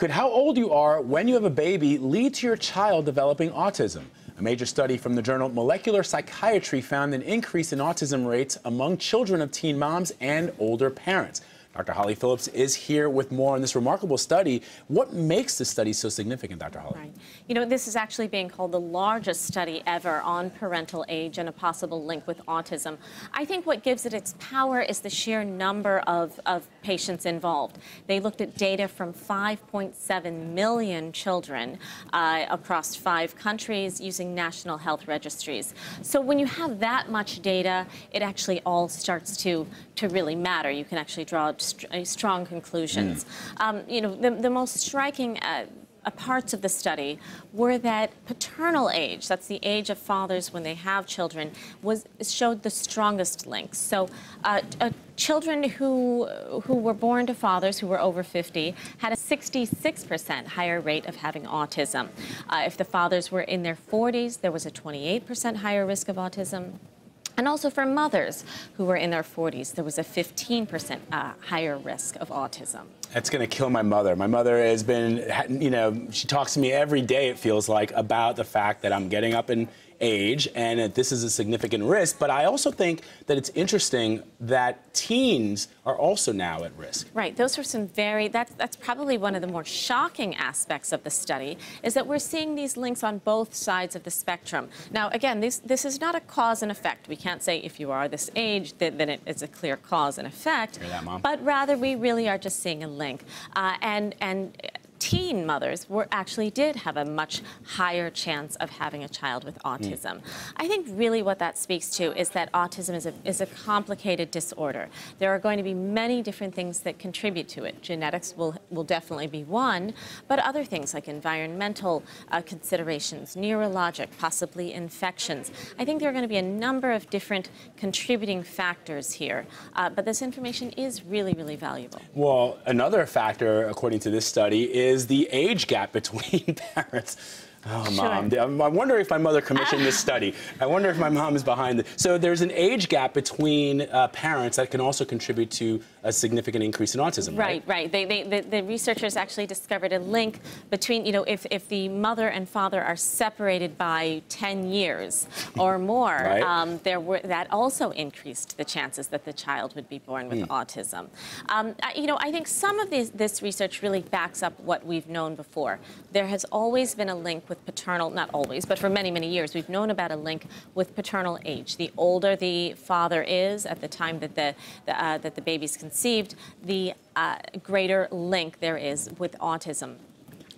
Could how old you are when you have a baby lead to your child developing autism? A major study from the Journal of Molecular Psychiatry found an increase in autism rates among children of teen moms and older parents. Dr. Holly Phillips is here with more on this remarkable study. What makes this study so significant, Dr. Holly? Right. You know, this is actually being called the largest study ever on parental age and a possible link with autism. I think what gives it its power is the sheer number of patients involved. They looked at data from 5.7 million children across 5 countries using national health registries. So when you have that much data, it actually all starts to really matter. You can actually draw strong conclusions. You know, the most striking parts of the study were that paternal age, that's the age of fathers when they have children, showed the strongest links. So children who were born to fathers who were over 50 had a 66% higher rate of having autism. If the fathers were in their 40s, there was a 28% higher risk of autism. And also for mothers who were in their 40s, there was a 15% higher risk of autism. That's going to kill my mother. My mother has been, you know, she talks to me every day, it feels like, about the fact that I'm getting up in age and that this is a significant risk. But I also think that it's interesting that teens are also now at risk. Right. Those are some that's probably one of the more shocking aspects of the study, is that we're seeing these links on both sides of the spectrum. Now, again, this is not a cause and effect. We can't say if you are this age, then it is a clear cause and effect. Hear that, Mom? But rather, we really are just seeing a link. And teen mothers actually did have a much higher chance of having a child with autism. I think really what that speaks to is that autism is a complicated disorder. There are going to be many different things that contribute to it. Genetics will definitely be one, but other things like environmental considerations, neurologic, possibly infections. I think there are going to be a number of different contributing factors here, but this information is really, really valuable. Well, another factor, according to this study, is the age gap between parents. Oh, Mom. Sure. I wonder if my mother commissioned this study. I wonder if my mom is behind it. So there's an age gap between parents that can also contribute to a significant increase in autism, right? Right. The researchers actually discovered a link between, you know, if the mother and father are separated by 10 years or more, right. That also increased the chances that the child would be born with autism. You know, I think some of this research really backs up what we've known before. There has always been a link with paternal, not always, but for many, many years, we've known about a link with paternal age. The older the father is at the time that the baby's conceived, the greater link there is with autism.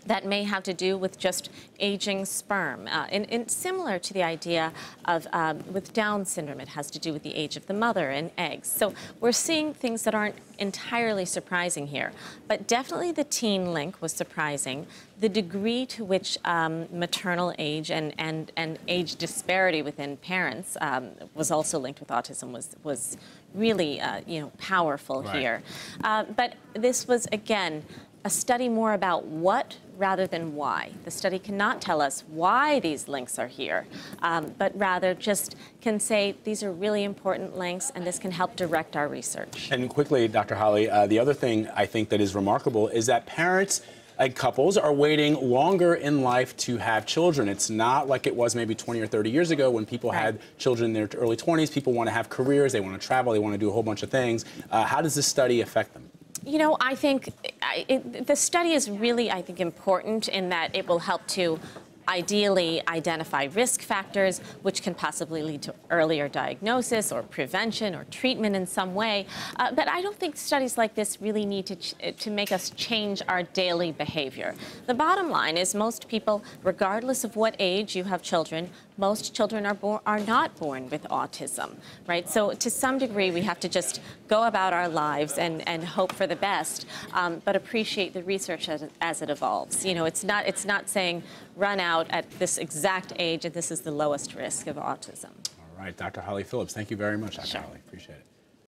That may have to do with just aging sperm. And similar to the idea of with Down syndrome, it has to do with the age of the mother and eggs. So we're seeing things that aren't entirely surprising here. But definitely the teen link was surprising. The degree to which maternal age and age disparity within parents was also linked with autism was really you know, powerful here. But this was, again, a study more about what rather than why. The study cannot tell us why these links are here, but rather just can say these are really important links and this can help direct our research. And quickly, Dr. Holly, the other thing I think that is remarkable is that parents and couples are waiting longer in life to have children. It's not like it was maybe 20 or 30 years ago when people had children in their early 20s. People want to have careers, they want to travel, they want to do a whole bunch of things. How does this study affect them? You know, I think the study is really, I think, important in that it will help to ideally identify risk factors, which can possibly lead to earlier diagnosis or prevention or treatment in some way. But I don't think studies like this really need to make us change our daily behavior. The bottom line is most people, regardless of what age you have children, most children are not born with autism, right? So to some degree, we have to just go about our lives and hope for the best, but appreciate the research as it evolves. You know, it's not saying run out at this exact age and this is the lowest risk of autism. All right, Dr. Holly Phillips, thank you very much, Dr. Holly. Appreciate it.